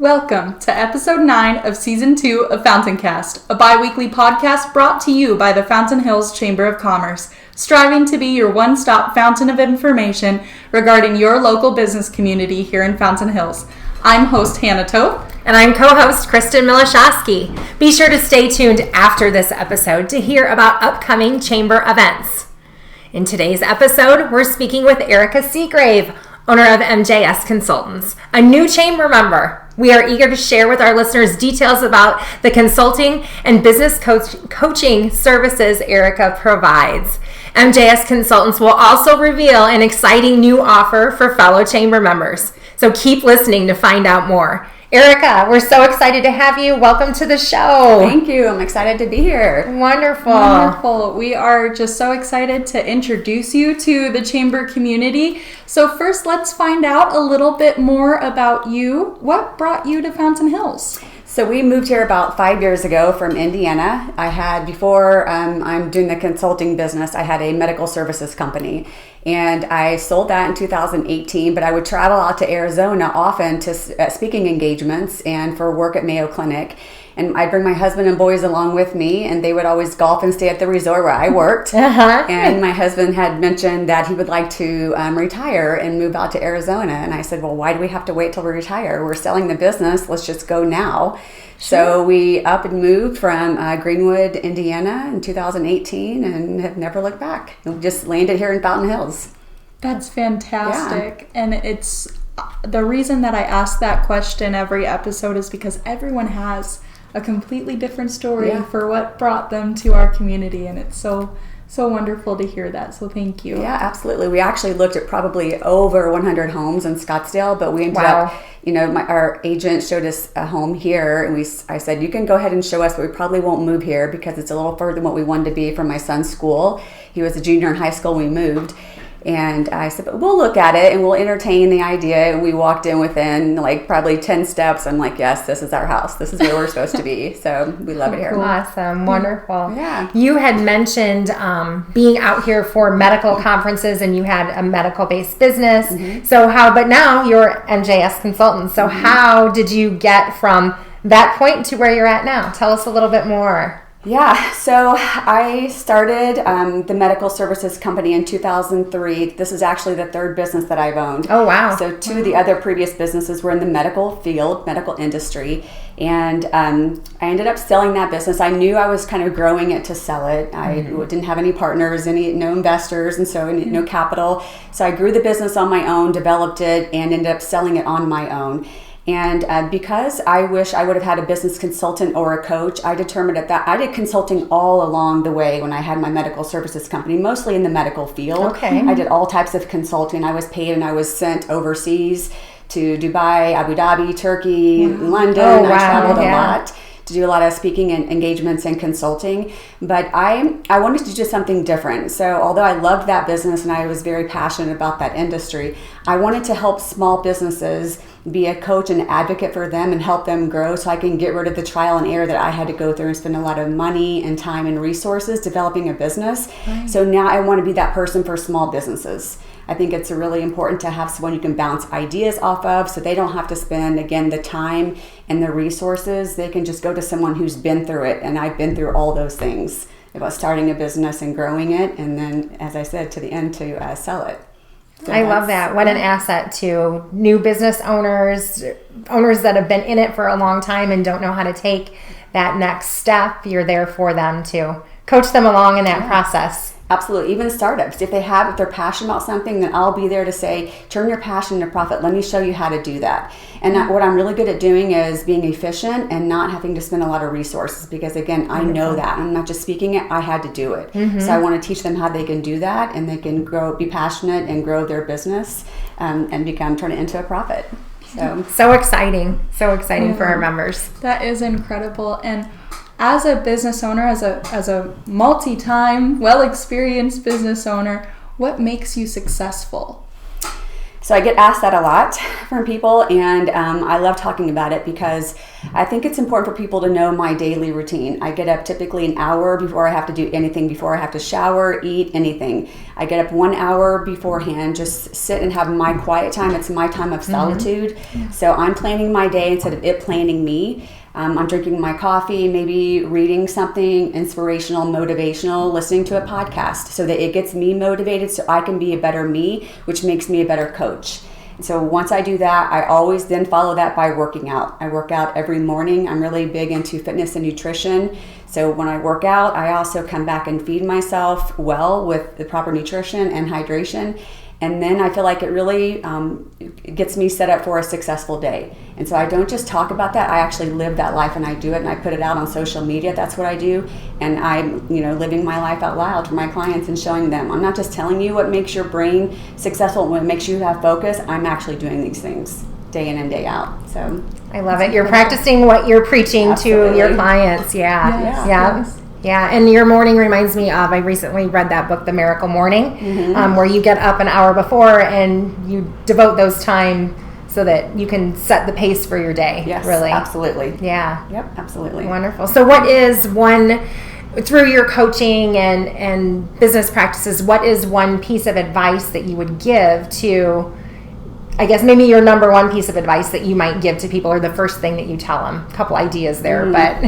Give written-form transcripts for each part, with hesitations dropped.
Welcome to episode 9 of season 2 of FountainCast, a bi-weekly podcast brought to you by the Fountain Hills Chamber of Commerce, striving to be your one-stop fountain of information regarding your local business community here in Fountain Hills. I'm host Hannah Toth. And I'm co-host Kristin Milashoski. Be sure to stay tuned after this episode to hear about upcoming chamber events. In today's episode, we're speaking with Erica Seagrave, owner of MJS Consultants, a new chamber member. We are eager to share with our listeners details about the consulting and business coaching services Erica provides. MJS Consultants will also reveal an exciting new offer for fellow chamber members. So keep listening to find out more. Erica, we're so excited to have you. Welcome to the show. Thank you. I'm excited to be here. Wonderful. Wonderful. We are just so excited to introduce you to the chamber community. So first, let's find out a little bit more about you. What brought you to Fountain Hills? So we moved here about 5 years ago from Indiana. Before I'm doing the consulting business, I had a medical services company. And I sold that in 2018, but I would travel out to Arizona often to speaking engagements and for work at Mayo Clinic. And I'd bring my husband and boys along with me, and they would always golf and stay at the resort where I worked. And my husband had mentioned that he would like to retire and move out to Arizona. And I said, well, why do we have to wait till we retire? We're selling the business. Let's just go now. Sure. So we up and moved from Greenwood, Indiana in 2018 and have never looked back. We just landed here in Fountain Hills. That's fantastic. Yeah. And it's the reason that I ask that question every episode is because everyone has a completely different story for what brought them to our community, and it's so wonderful to hear that. So thank you. Yeah, absolutely. We actually looked at probably over 100 homes in Scottsdale, but we ended up, our agent showed us a home here, and I said, you can go ahead and show us, but we probably won't move here because it's a little further than what we wanted to be from my son's school. He was a junior in high school when we moved. And I said, but we'll look at it and we'll entertain the idea. And we walked in within probably 10 steps. I'm like, yes, this is our house. This is where we're supposed to be. So we love it here. Awesome. Wonderful. Yeah. You had mentioned being out here for medical conferences and you had a medical-based business. Mm-hmm. But now you're MJS Consultants. So how did you get from that point to where you're at now? Tell us a little bit more. Yeah, so I started the medical services company in 2003. This is actually the third business that I've owned. Oh, wow. So two of the other previous businesses were in the medical field, medical industry. And I ended up selling that business. I knew I was kind of growing it to sell it. I didn't have any partners, no investors, and so no capital. So I grew the business on my own, developed it, and ended up selling it on my own. And because I wish I would have had a business consultant or a coach, I determined that I did consulting all along the way when I had my medical services company, mostly in the medical field. Okay. I did all types of consulting. I was paid and I was sent overseas to Dubai, Abu Dhabi, Turkey, London. Oh, wow. I traveled a lot to do a lot of speaking and engagements and consulting. But I wanted to do something different. So although I loved that business and I was very passionate about that industry, I wanted to help small businesses be a coach and advocate for them and help them grow so I can get rid of the trial and error that I had to go through and spend a lot of money and time and resources developing a business. Right. So now I want to be that person for small businesses. I think it's really important to have someone you can bounce ideas off of so they don't have to spend, again, the time and the resources. They can just go to someone who's been through it, and I've been through all those things about starting a business and growing it, and then, as I said, to the end to sell it. So I love that. What an asset to new business owners that have been in it for a long time and don't know how to take that next step. You're there for them to coach them along in that process. Absolutely. Even startups, if they're passionate about something, then I'll be there to say, turn your passion into profit. Let me show you how to do that. And what I'm really good at doing is being efficient and not having to spend a lot of resources because, again, I know that. I'm not just speaking it. I had to do it. Mm-hmm. So I want to teach them how they can do that and they can be passionate and grow their business and turn it into a profit. So exciting. So exciting for our members. That is incredible. And as a business owner, as a multi-time, well-experienced business owner, what makes you successful? So I get asked that a lot from people, and I love talking about it because I think it's important for people to know my daily routine. I get up typically an hour before I have to do anything, before I have to shower, eat, anything. I get up 1 hour beforehand, just sit and have my quiet time. It's my time of solitude. So I'm planning my day instead of it planning me. I'm drinking my coffee, maybe reading something inspirational, motivational, listening to a podcast so that it gets me motivated so I can be a better me, which makes me a better coach. And so once I do that, I always then follow that by working out. I work out every morning. I'm really big into fitness and nutrition. So when I work out, I also come back and feed myself well with the proper nutrition and hydration. And then I feel like it really gets me set up for a successful day. And so I don't just talk about that, I actually live that life, and I do it, and I put it out on social media. That's what I do. And I'm living my life out loud for my clients and showing them. I'm not just telling you what makes your brain successful and what makes you have focus. I'm actually doing these things day in and day out. So I love it. You're practicing what you're preaching to your clients. Yes. Yeah, and your morning reminds me of, I recently read that book, The Miracle Morning, where you get up an hour before and you devote those time so that you can set the pace for your day. Yes, really. absolutely. Yeah. Yep, absolutely. Wonderful. So what is one, through your coaching and business practices, what is one piece of advice that you would give to, I guess maybe your number one piece of advice that you might give to people, or the first thing that you tell them? A couple ideas there, but...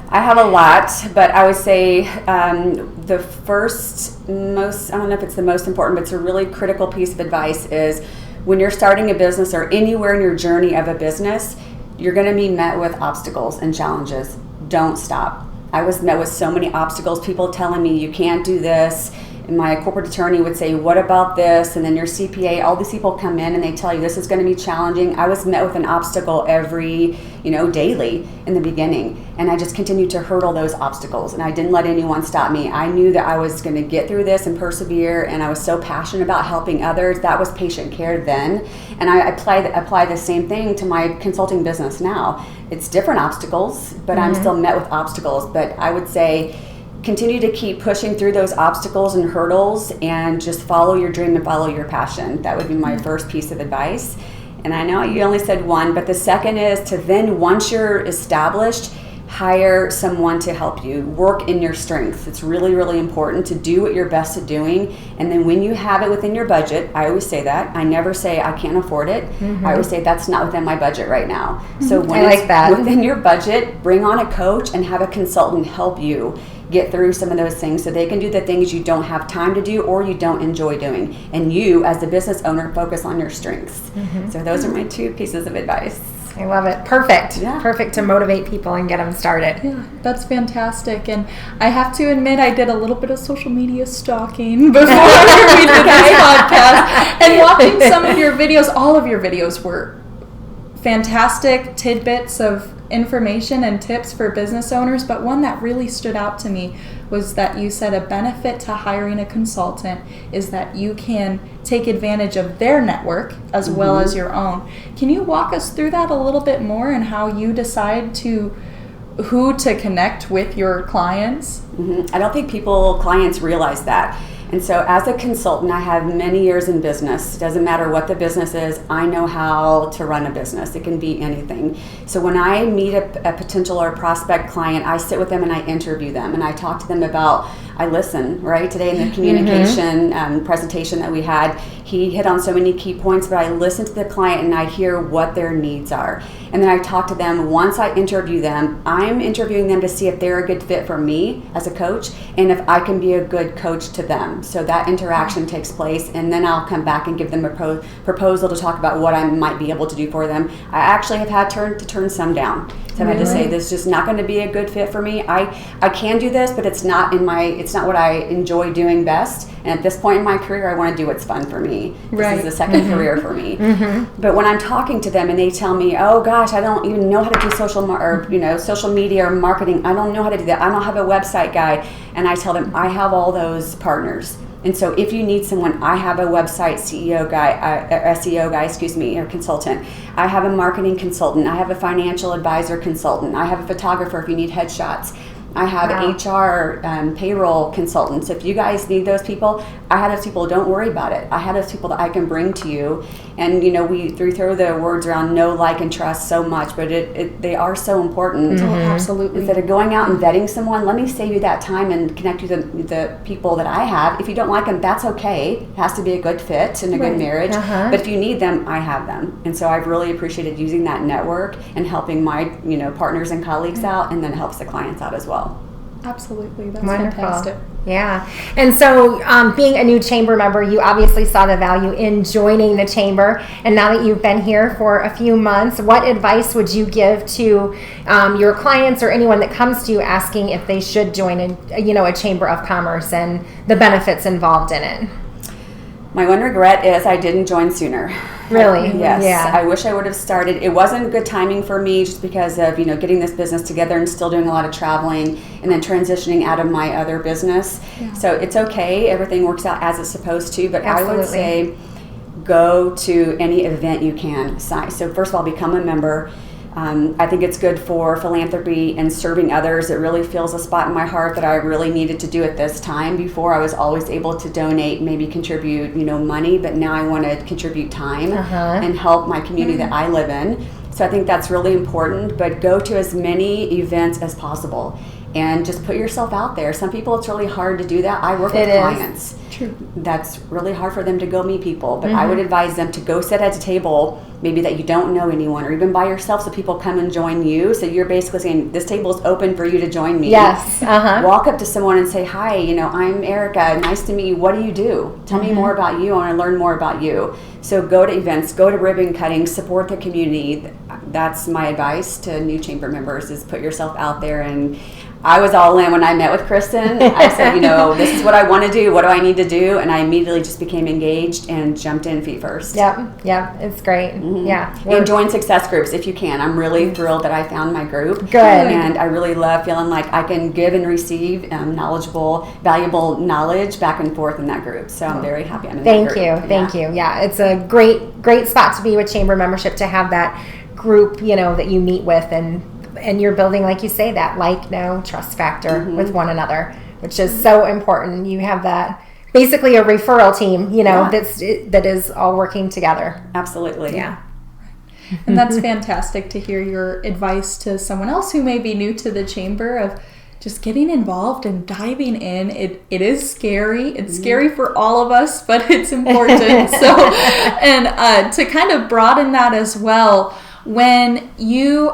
I have a lot, but I would say the first most, I don't know if it's the most important, but it's a really critical piece of advice is when you're starting a business or anywhere in your journey of a business, you're going to be met with obstacles and challenges. Don't stop. I was met with so many obstacles, people telling me you can't do this. And my corporate attorney would say, what about this? And then your CPA, all these people come in and they tell you this is going to be challenging. I was met with an obstacle every, daily in the beginning. And I just continued to hurdle those obstacles. And I didn't let anyone stop me. I knew that I was going to get through this and persevere. And I was so passionate about helping others. That was patient care then. And I apply the same thing to my consulting business now. It's different obstacles, but I'm still met with obstacles. But I would say, continue to keep pushing through those obstacles and hurdles and just follow your dream and follow your passion. That would be my first piece of advice. And I know you only said one, but the second is to then, once you're established, hire someone to help you. Work in your strengths. It's really, really important to do what you're best at doing. And then when you have it within your budget, I always say that. I never say I can't afford it. I always say that's not within my budget right now. So when it's within your budget, bring on a coach and have a consultant help you get through some of those things so they can do the things you don't have time to do or you don't enjoy doing. And you, as the business owner, focus on your strengths. So those are my two pieces of advice. I love it. Perfect. Yeah. Perfect to motivate people and get them started. Yeah, that's fantastic. And I have to admit, I did a little bit of social media stalking before we did this podcast. And watching some of your videos, all of your videos were fantastic tidbits of information and tips for business owners, but one that really stood out to me was that you said a benefit to hiring a consultant is that you can take advantage of their network as well as your own. Can you walk us through that a little bit more and how you decide who to connect with your clients? I don't think clients realize that. And so as a consultant, I have many years in business. It doesn't matter what the business is. I know how to run a business. It can be anything. So when I meet a potential or prospect client, I sit with them and I interview them and I talk to them about, I listen, right? Today in the communication presentation that we had, he hit on so many key points, but I listen to the client and I hear what their needs are. And then I talk to them. Once I interview them, I'm interviewing them to see if they're a good fit for me as a coach and if I can be a good coach to them. So that interaction takes place, and then I'll come back and give them a proposal to talk about what I might be able to do for them. I actually have had to turn some down. So I've had to say, this is just not going to be a good fit for me. I can do this, but it's not what I enjoy doing best. And at this point in my career, I want to do what's fun for me. This is the second career for me. But when I'm talking to them and they tell me, oh gosh, I don't even know how to do social media or marketing. I don't know how to do that. I don't have a website guy. And I tell them, I have all those partners. And so if you need someone, I have a website SEO guy, or consultant. I have a marketing consultant. I have a financial advisor consultant. I have a photographer if you need headshots. I have HR, payroll consultants. If you guys need those people, I have those people. Don't worry about it. I have those people that I can bring to you. And we throw the words around know, like, and trust so much, but they are so important. Oh, absolutely. Instead of going out and vetting someone, let me save you that time and connect you to the people that I have. If you don't like them, that's okay. It has to be a good fit and a good marriage. But if you need them, I have them. And so I've really appreciated using that network and helping my partners and colleagues out, and then it helps the clients out as well. Absolutely. That's Wonderful. fantastic. Yeah. And so being a new chamber member, you obviously saw the value in joining the chamber. And now that you've been here for a few months, what advice would you give to your clients or anyone that comes to you asking if they should join a chamber of commerce and the benefits involved in it? My one regret is I didn't join sooner. Really? Yes. Yeah. I wish I would have started. It wasn't good timing for me just because of, getting this business together and still doing a lot of traveling and then transitioning out of my other business. Yeah. So it's okay. Everything works out as it's supposed to. But Absolutely. I would say go to any event you can. So first of all, become a member. I think it's good for philanthropy and serving others. It really fills a spot in my heart that I really needed to do at this time. Before, I was always able to donate, maybe contribute, money, but now I want to contribute time and help my community that I live in. So I think that's really important, but go to as many events as possible and just put yourself out there. Some people, it's really hard to do that. I work with clients. True. That's really hard for them to go meet people, but I would advise them to go sit at a table, maybe that you don't know anyone, or even by yourself, so people come and join you. So you're basically saying, this table is open for you to join me. Yes. Walk up to someone and say, hi, I'm Erica. Nice to meet you. What do you do? Tell me more about you. I want to learn more about you. So go to events, go to ribbon cutting, support the community. That's my advice to new chamber members, is put yourself out there. And I was all in when I met with Kristin. I said, this is what I want to do. What do I need to do? And I immediately just became engaged and jumped in feet first. Yep. It's great. Yeah. And join success groups if you can. I'm really thrilled that I found my group. Good. And I really love feeling like I can give and receive knowledgeable, valuable knowledge back and forth in that group. So I'm very happy I'm in that group. Thank you. Yeah, it's a great spot to be with chamber membership, to have that group, that you meet with, and you're building, like you say, that trust factor with one another, which is so important. You have that, basically a referral team, that is all working together. Absolutely. Yeah. And that's fantastic to hear your advice to someone else who may be new to the chamber, of just getting involved and diving in. It is scary. It's scary for all of us, but it's important. And to kind of broaden that as well, when you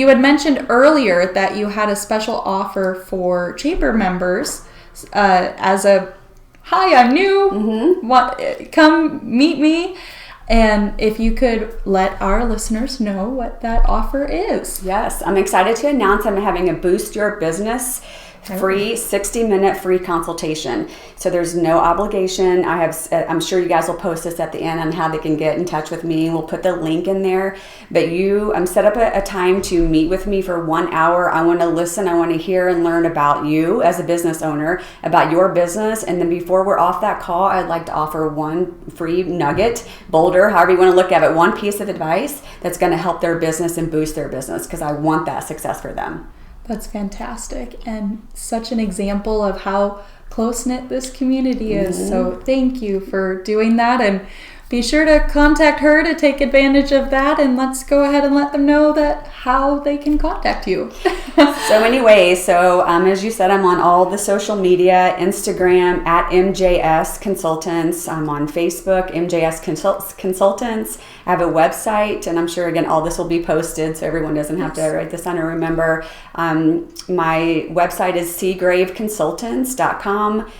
had mentioned earlier that you had a special offer for chamber members as a, hi, I'm new, come meet me. And if you could let our listeners know what that offer is. Yes, I'm excited to announce I'm having a Boost Your Business free 60-minute free consultation. So there's no obligation. I'm sure you guys will post this at the end on how they can get in touch with me. We'll put the link in there. But set up a time to meet with me for 1 hour. I want to listen. I want to hear and learn about you as a business owner, about your business. And then before we're off that call, I'd like to offer one free nugget, boulder, however you want to look at it, one piece of advice that's going to help their business and boost their business, because I want that success for them. That's fantastic, and such an example of how close-knit this community is. So thank you for doing that, and be sure to contact her to take advantage of that, and let's go ahead and let them know that how they can contact you. So anyways, as you said, I'm on all the social media, Instagram at MJS Consultants. I'm on Facebook, MJS Consultants. I have a website, and I'm sure, again, all this will be posted so everyone doesn't have to write this down or remember. My website is seagraveconsultants.com.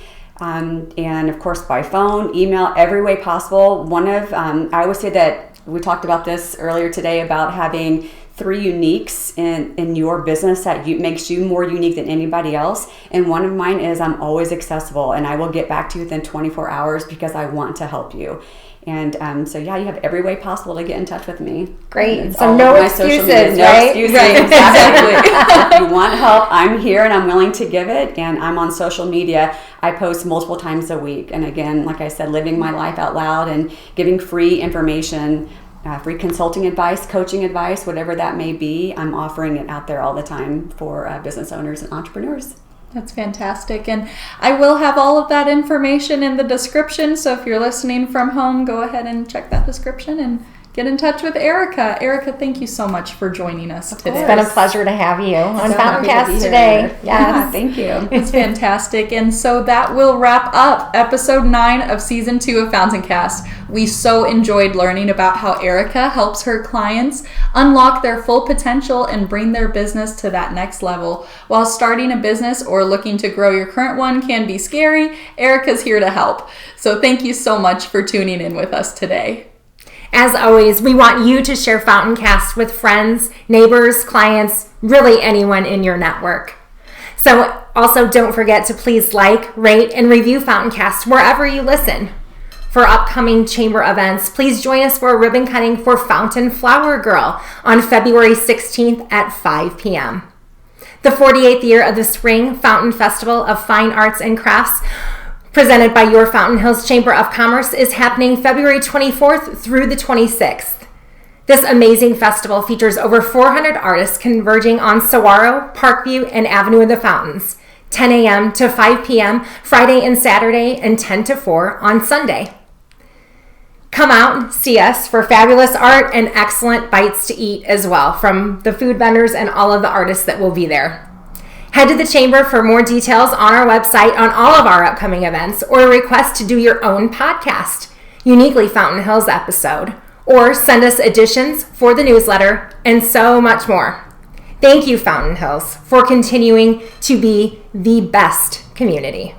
And of course by phone, email, every way possible. I always say that, we talked about this earlier today, about having 3 uniques in your business that makes you more unique than anybody else. And one of mine is I'm always accessible, and I will get back to you within 24 hours because I want to help you. And you have every way possible to get in touch with me. Great. So no excuses, right? No excuses. Exactly. If you want help, I'm here and I'm willing to give it. And I'm on social media. I post multiple times a week. And again, like I said, living my life out loud and giving free information free consulting advice, coaching advice, whatever that may be. I'm offering it out there all the time for business owners and entrepreneurs. That's fantastic. And I will have all of that information in the description. So if you're listening from home, go ahead and check that description and get in touch with Erica. Erica, thank you so much for joining us today. It's been a pleasure to have you on FountainCast today. Yes. Yeah, thank you. It's fantastic. And so that will wrap up episode 9 of season 2 of FountainCast. We so enjoyed learning about how Erica helps her clients unlock their full potential and bring their business to that next level. While starting a business or looking to grow your current one can be scary, Erica's here to help. So thank you so much for tuning in with us today. As always, we want you to share FountainCast with friends, neighbors, clients, really anyone in your network. So also don't forget to please like, rate, and review FountainCast wherever you listen. For upcoming chamber events, please join us for a ribbon cutting for Fountain Flower Girl on February 16th at 5 p.m. The 48th year of the Spring Fountain Festival of Fine Arts and Crafts, presented by your Fountain Hills Chamber of Commerce, is happening February 24th through the 26th. This amazing festival features over 400 artists converging on Saguaro, Parkview, and Avenue of the Fountains, 10 a.m. to 5 p.m. Friday and Saturday, and 10 to 4 on Sunday. Come out and see us for fabulous art and excellent bites to eat as well from the food vendors and all of the artists that will be there. Head to the Chamber for more details on our website on all of our upcoming events, or request to do your own podcast, uniquely Fountain Hills episode, or send us editions for the newsletter, and so much more. Thank you, Fountain Hills, for continuing to be the best community.